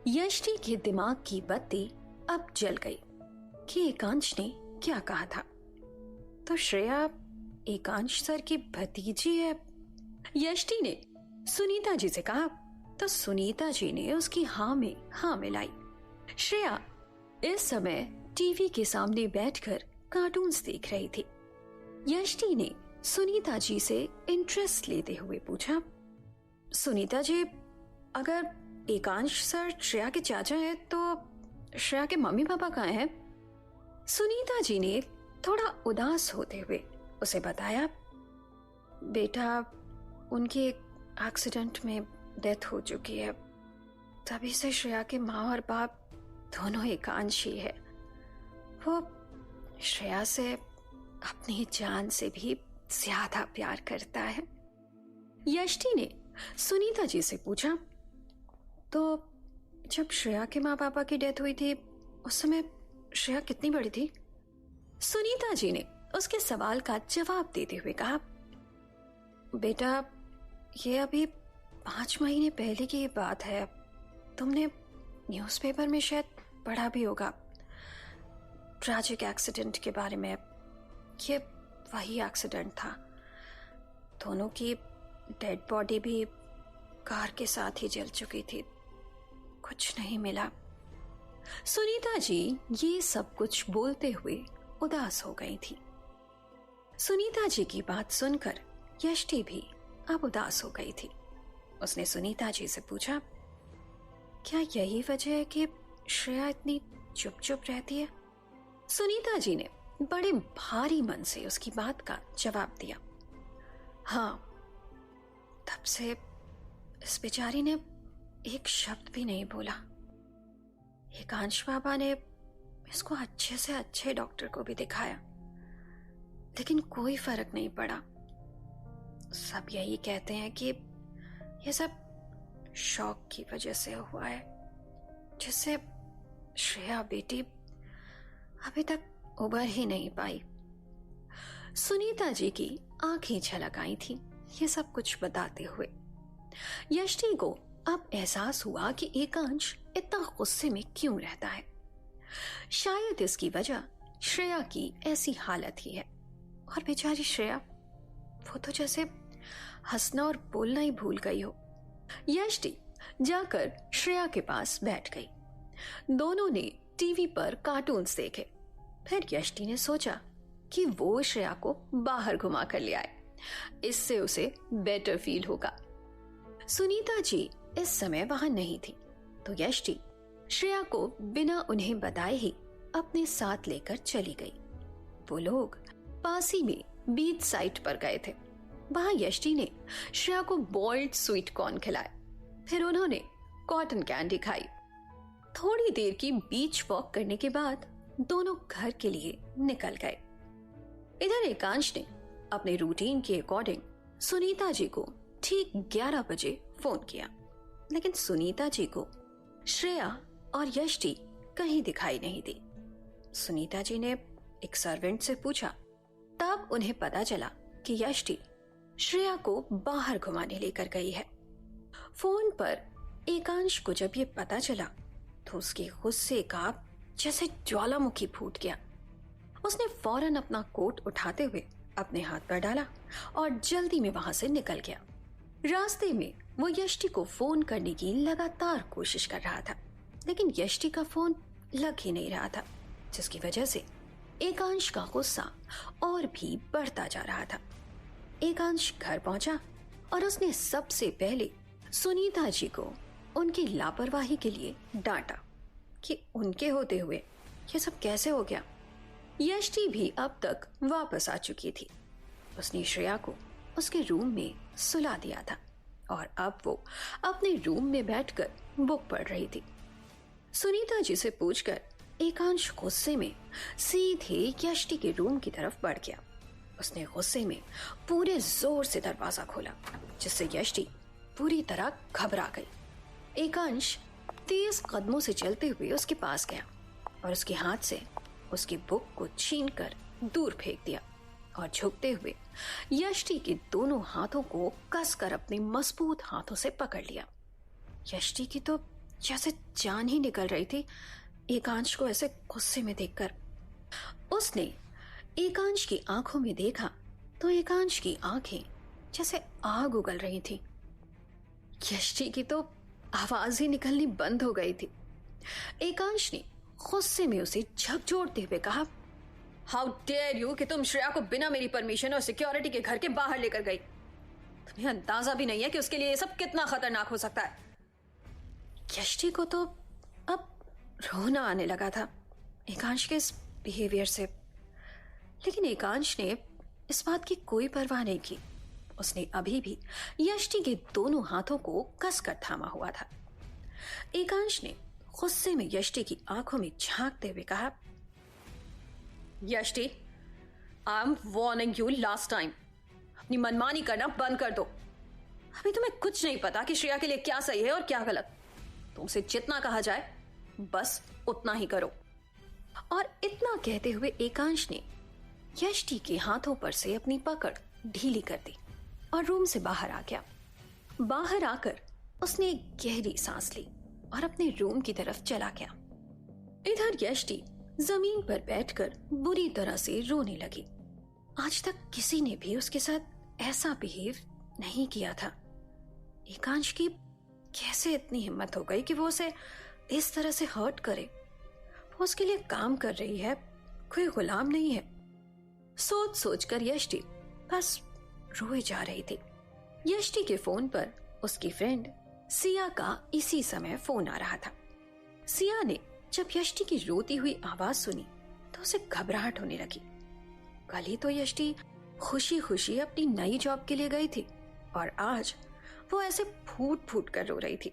यष्टि के दिमाग की बत्ती अब जल गई कि एकांश ने क्या कहा था। तो श्रेया एकांश सर की भतीजी है। यष्टि ने सुनीता जी से कहा तो सुनीता जी ने उसकी हाँ में हाँ मिलाई। श्रेया इस समय टीवी के सामने बैठकर कार्टून्स देख रही थी। यष्टि ने सुनीता जी से इंटरेस्ट लेते हुए पूछा, सुनीता जी, अगर एकांश सर श्रेया के चाचा हैं तो श्रेया के मम्मी पापा कहाँ हैं? सुनीता जी ने थोड़ा उदास होते हुए उसे बताया, बेटा उनकी एक एक्सीडेंट में डेथ हो चुकी है, तभी से श्रेया के माँ और बाप दोनों एकांश ही है। वो श्रेया से अपनी जान से भी ज्यादा प्यार करता है। यष्टि ने सुनीता जी से पूछा, तो जब श्रेया के माँ पापा की डेथ हुई थी उस समय श्रेया कितनी बड़ी थी? सुनीता जी ने उसके सवाल का जवाब देते हुए कहा, बेटा ये अभी 5 महीने पहले की बात है। तुमने न्यूज़पेपर में शायद पढ़ा भी होगा ट्रैजिक एक्सीडेंट के बारे में। ये वही एक्सीडेंट था। दोनों की डेड बॉडी भी कार के साथ ही जल चुकी थी, कुछ नहीं मिला। सुनीता जी ये सब कुछ बोलते हुए उदास हो गई थी। सुनीता जी की बात सुनकर यष्टि भी अब उदास हो गई थी। उसने सुनीता जी से पूछा, क्या यही वजह है कि श्रेया इतनी चुप चुप रहती है? सुनीता जी ने बड़े भारी मन से उसकी बात का जवाब दिया, हाँ, तब से इस बेचारी ने एक शब्द भी नहीं बोला। एकांश बाबा ने इसको अच्छे से अच्छे डॉक्टर को भी दिखाया, लेकिन कोई फर्क नहीं पड़ा। सब यही कहते हैं कि यह सब शॉक की वजह से हुआ है, जिससे श्रेया बेटी अभी तक उबर ही नहीं पाई। सुनीता जी की आंखें छलक आई थी ये सब कुछ बताते हुए। यष्टि को अब एहसास हुआ कि एकांश इतना गुस्से में क्यों रहता है। शायद इसकी वजह श्रेया की ऐसी हालत ही है। और बेचारी श्रेया, वो तो जैसे हंसना और बोलना ही भूल गई हो। यष्टि जाकर श्रेया के पास बैठ गई। दोनों ने टीवी पर कार्टून्स देखे। फिर यष्टि ने सोचा कि वो श्रेया को बाहर घुमा कर ले आए, इससे उसे बेटर फील होगा। सुनीता जी इस समय वहां नहीं थी, तो यष्टि श्रेया को बिना उन्हें बताए ही अपने साथ लेकर चली गई। वो लोग पास ही में बीच साइड पर गए थे। वहां यष्टि ने श्रेया को बॉइल्ड स्वीट कॉर्न खिलाए, फिर उन्होंने कॉटन कैंडी खाई। थोड़ी देर की बीच वॉक करने के बाद दोनों घर के लिए निकल गए। इधर एकांश ने अपने रूटीन के अकॉर्डिंग सुनीता जी को ठीक 11 बजे फोन किया, लेकिन सुनीता जी को श्रेया और यष्टि कहीं दिखाई नहीं दी। सुनीता जी ने एक सर्वेंट से पूछा, तब उन्हें पता चला कि यष्टि श्रेया को बाहर घुमाने लेकर गई है। फोन पर एकांश को जब ये पता चला तो उसके गुस्से का जैसे ज्वालामुखी फूट गया। उसने फौरन अपना कोट उठाते हुए अपने हाथ पर डाला और जल्दी में वहां से निकल गया। रास्ते में वो यष्टि को फोन करने की लगातार कोशिश कर रहा था, लेकिन यष्टि का फोन लग ही नहीं रहा था, जिसकी वजह से एकांश का गुस्सा और भी बढ़ता जा रहा था। एकांश घर पहुंचा और उसने सबसे पहले सुनीता जी को उनकी लापरवाही के लिए डांटा कि उनके होते हुए ये सब कैसे हो गया। यष्टि भी अब तक वापस आ चुकी थी। उसने श्रेया को उसके रूम में सुला दिया था और अब वो अपने रूम में बैठकर बुक पढ़ रही थी। सुनीता जी से पूछकर एकांश गुस्से में सीधे यष्टि के रूम की तरफ बढ़ गया। उसने गुस्से में पूरे जोर से दरवाजा खोला, जिससे यष्टि पूरी तरह घबरा गई। एकांश तेज कदमों से चलते हुए उसके पास गया और उसके हाथ से उसकी बुक को छीनकर दूर फेंक दिया और झुकते हुए यष्टि के दोनों हाथों को कसकर अपने मजबूत हाथों से पकड़ लिया। यष्टि की तो जैसे जान ही निकल रही थी एकांश को ऐसे गुस्से में देखकर। उसने एकांश की आंखों में देखा तो एकांश की आंखें जैसे आग उगल रही थी। यष्टि की तो आवाज ही निकलनी बंद हो गई थी। एकांश ने गुस्से में उसे झकझोरते हुए कहा, हाउ डेयर यू कि तुम श्रेया को बिना मेरी परमिशन और सिक्योरिटी के घर के बाहर लेकर गई। तुम्हें अंदाजा भी नहीं है कि उसके लिए ये सब कितना खतरनाक हो सकता है। यष्टि को तो अब रोना आने लगा था एकांश के इस बिहेवियर से, लेकिन एकांश ने इस बात की कोई परवाह नहीं की। उसने अभी भी यष्टि के दोनों हाथों को कसकर थामा हुआ था। एकांश ने गुस्से में यष्टि की आंखों में झांकते हुए कहा, Yashti, I am warning you last time, अपनी मनमानी करना बंद कर दो। अभी तुम्हें कुछ नहीं पता कि श्रेया के लिए क्या सही है और क्या गलत। तुमसे जितना कहा जाए बस उतना ही करो। और इतना कहते हुए एकांश ने यष्टि के हाथों पर से अपनी पकड़ ढीली कर दी और रूम से बाहर आ गया। बाहर आकर उसने एक गहरी सांस ली और अपने रूम की तरफ चला गया। इधर यष्टि जमीन पर बैठकर बुरी तरह से रोने लगी। आज तक किसी ने भी उसके साथ ऐसा बिहेव नहीं किया था। एकांश की कैसे इतनी हिम्मत हो गई कि वो उसे इस तरह से हर्ट करे। वो उसके लिए काम कर रही है, कोई गुलाम नहीं है। सोच सोचकर यष्टि बस रोए जा रही थी। यष्टि के फोन पर उसकी फ्रेंड सिया का इसी समय फोन आ रहा था। सिया ने जब यष्टि की रोती हुई आवाज सुनी तो उसे घबराहट होने लगी। कल ही तो यष्टि खुशी खुशी अपनी नई जॉब के लिए गई थी और आज वो ऐसे फूट फूट कर रो रही थी।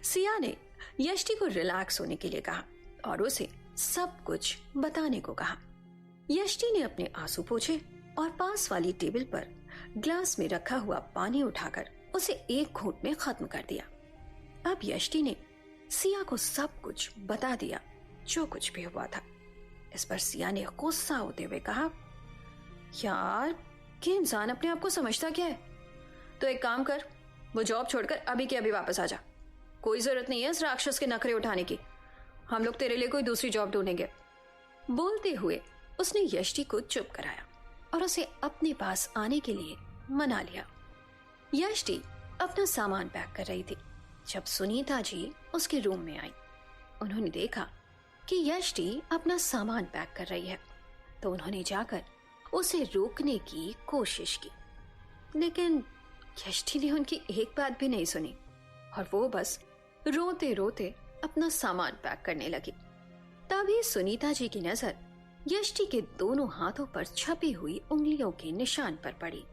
सिया ने यष्टि को रिलैक्स होने के लिए कहा और उसे सब कुछ बताने को कहा। यष्टि ने अपने आंसू पोंछे और पास वाली टेबल पर ग्लास में रखा हुआ पानी उठाकर उसे एक घूंट में खत्म कर दिया। अब यष्टि ने सिया को सब कुछ बता दिया जो कुछ भी हुआ था। इस पर सिया ने गुस्सा होते हुए कहा, यार कि इंसान अपने आप को समझता क्या है। तो एक काम कर, वो जॉब छोड़कर अभी के अभी वापस आ जा। कोई जरूरत नहीं है इस राक्षस के नखरे उठाने की। हम लोग तेरे लिए कोई दूसरी जॉब ढूंढेंगे। बोलते हुए उसने यष्टि को चुप कराया और उसे अपने पास आने के लिए मना लिया। यष्टि अपना सामान पैक कर रही थी जब सुनीता जी उसके रूम में आई। उन्होंने देखा कि यष्टि अपना सामान पैक कर रही है तो उन्होंने जाकर उसे रोकने की कोशिश की, लेकिन यष्टि ने उनकी एक बात भी नहीं सुनी और वो बस रोते रोते अपना सामान पैक करने लगी। तभी सुनीता जी की नजर यष्टि के दोनों हाथों पर छपी हुई उंगलियों के निशान पर पड़ी।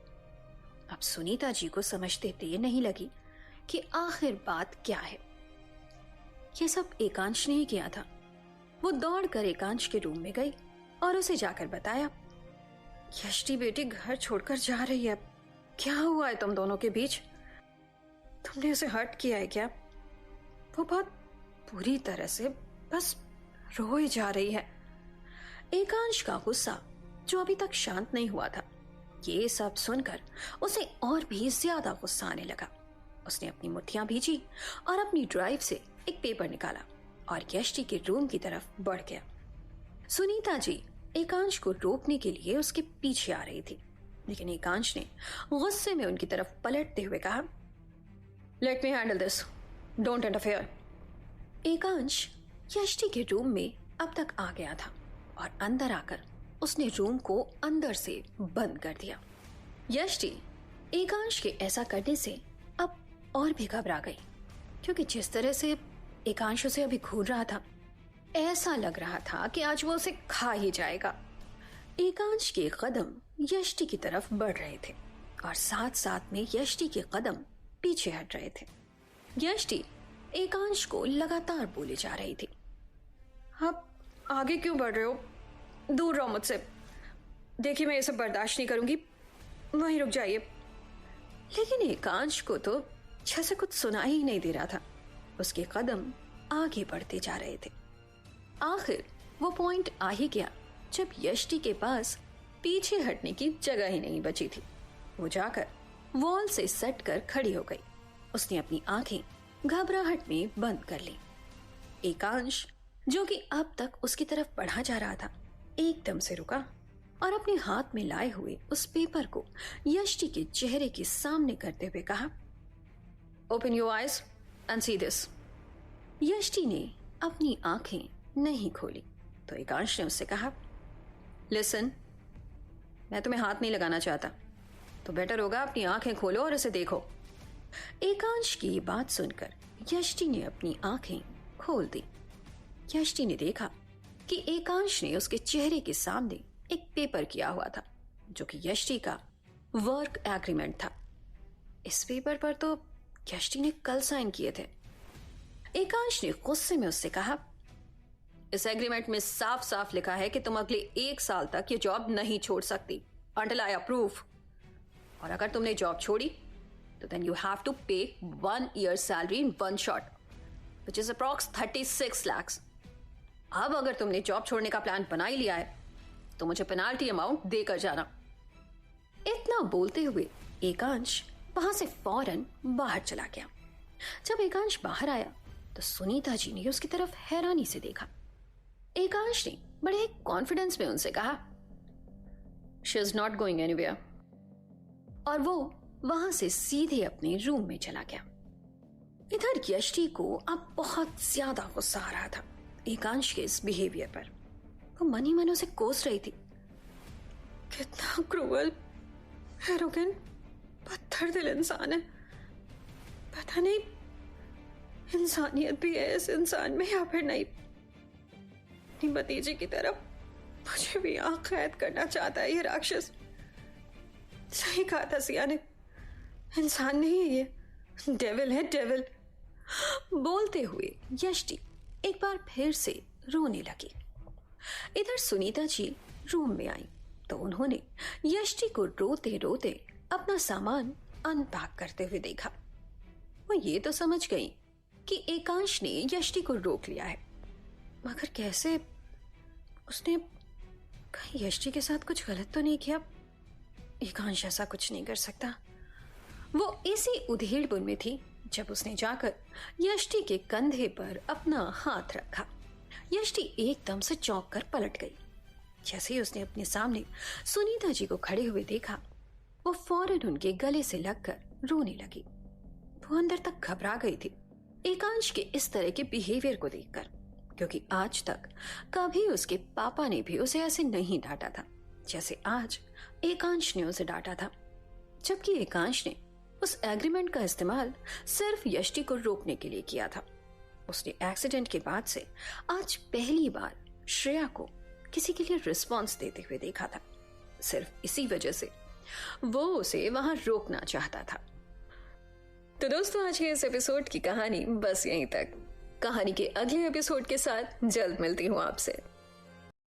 अब सुनीता जी को समझते देर नहीं लगी कि आखिर बात क्या है। ये सब एकांश ने ही किया था। वो दौड़कर एकांश के रूम में गई और उसे जाकर बताया, यष्टि बेटी घर छोड़कर जा रही है। क्या हुआ है तुम दोनों के बीच? तुमने उसे हर्ट किया है क्या? वो बहुत बुरी तरह से बस रोए जा रही है। एकांश का गुस्सा जो अभी तक शांत नहीं हुआ था, ये सब सुनकर उसे और भी ज्यादा गुस्सा आने लगा। उसने अपनी मुट्ठियां भींची और अपनी ड्राइव से एक पेपर निकाला और यष्टि के रूम की तरफ बढ़ गया। सुनीता जी एकांश को रोकने के लिए उसके पीछे आ रही थी, लेकिन एकांश ने गुस्से में उनकी तरफ पलटते हुए कहा, let me handle this, don't interfere. Ekansh Yashti के रूम में अब तक आ गया था और अंदर आकर उसने रूम को अंदर से बंद कर दिया। यष्टि एकांश के ऐसा करने से अब और भी घबरा गई, क्योंकि जिस तरह से एकांश उसे अभी घूर रहा था, ऐसा लग रहा था कि आज वो उसे खा ही जाएगा। एकांश के कदम यष्टि की तरफ बढ़ रहे थे और साथ साथ में यष्टि के कदम पीछे हट रहे थे। यष्टि एकांश को लगातार बोले जा रही थी, आप आगे क्यों बढ़ रहे हो? दूर रहो मुझसे। देखिए मैं ये सब बर्दाश्त नहीं करूंगी, वहीं रुक जाइए। लेकिन एकांश को तो जैसे कुछ सुनाई ही नहीं दे रहा था। उसके कदम आगे बढ़ते जा रहे थे। आखिर वो पॉइंट आ ही गया जब यष्टि के पास पीछे हटने की जगह ही नहीं बची थी। वो जाकर वॉल से सट कर खड़ी हो गई। उसने अपनी आंखें घबराहट में बंद कर ली। एकांश, जो कि अब तक उसकी तरफ बढ़ा जा रहा था, एकदम से रुका और अपने हाथ में लाए हुए उस पेपर को यष्टि के चेहरे के सामने करते हुए कहा, open your eyes and see this. Yashti ने अपनी आंखें नहीं खोली तो एकांश ने उससे कहा, लिसन, मैं तुम्हें हाथ नहीं लगाना चाहता, तो बेटर होगा अपनी आंखें खोलो और इसे देखो। एकांश की ये बात सुनकर यष्टि ने अपनी आंखें खोल दी। यष्टि ने देखा कि एकांश ने उसके चेहरे के सामने एक पेपर किया हुआ था जो कि यष्टि का वर्क एग्रीमेंट था। इस पेपर पर तो यष्टि ने कल साइन किए थे। एकांश ने गुस्से में उससे कहा, इस एग्रीमेंट में साफ साफ लिखा है कि तुम अगले 1 साल तक ये जॉब नहीं छोड़ सकती until I approve। और अगर तुमने जॉब छोड़ी तो then you have to pay 1 year salary in one shot, which is approx 36 lakhs। अब अगर तुमने जॉब छोड़ने का प्लान बना ही लिया है तो मुझे पेनाल्टी अमाउंट देकर जाना। इतना बोलते हुए एकांश वहां से फौरन बाहर चला गया। जब एकांश बाहर आया तो सुनीता जी ने उसकी तरफ हैरानी से देखा। एकांश ने बड़े कॉन्फिडेंस में उनसे कहा, she is not going anywhere, और वो वहां से सीधे अपने रूम में चला गया। इधर यष्टि को अब बहुत ज्यादा गुस्सा आ रहा था एकांश के इस बिहेवियर पर। वो मन ही मन उसे कोस रही थी, कितना क्रूअल, एरोगेंट, पत्थर दिल इंसान है। पता नहीं इंसानियत भी है इस इंसान में या फिर नहीं। अपनी भतीजे की तरफ मुझे भी आंख कैद करना चाहता है ये राक्षस। सही कहा था सिया ने, इंसान नहीं है ये, डेविल है, डेविल। बोलते हुए यष्टि एक बार फिर से रोने लगी। इधर सुनीता जी रूम में आई तो उन्होंने यष्टि को रोते रोते अपना सामान अनपैक करते हुए देखा। वो ये तो समझ गई कि एकांश ने यष्टि को रोक लिया है, मगर कैसे? उसने कहीं यष्टि के साथ कुछ गलत तो नहीं किया? एकांश ऐसा कुछ नहीं कर सकता। वो इसी उधेड़-बुन में थी जब उसने जाकर यष्टि के कंधे पर अपना हाथ रखा। यष्टि एकदम से चौंक कर पलट गई। जैसे ही उसने अपने सामने सुनीता जी को खड़े हुए देखा, वो फौरन उनके गले से लगकर रोने लगी। वो अंदर तक घबरा गई थी एकांश के इस तरह के बिहेवियर को देखकर, क्योंकि आज तक कभी उसके पापा ने भी उसे ऐसे नहीं डांटा था जैसे आज एकांश ने उसे डांटा था। जबकि एकांश ने उस एग्रीमेंट का इस्तेमाल सिर्फ यष्टि को रोकने के लिए किया था। उसने एक्सीडेंट के बाद से आज पहली बार श्रेया को किसी के लिए रिस्पॉन्स देते हुए देखा था। सिर्फ इसी वजह से वो उसे वहां रोकना चाहता था। तो दोस्तों, आज के इस एपिसोड की कहानी बस यहीं तक। कहानी के अगले एपिसोड के साथ जल्द मिलती हूँ आपसे।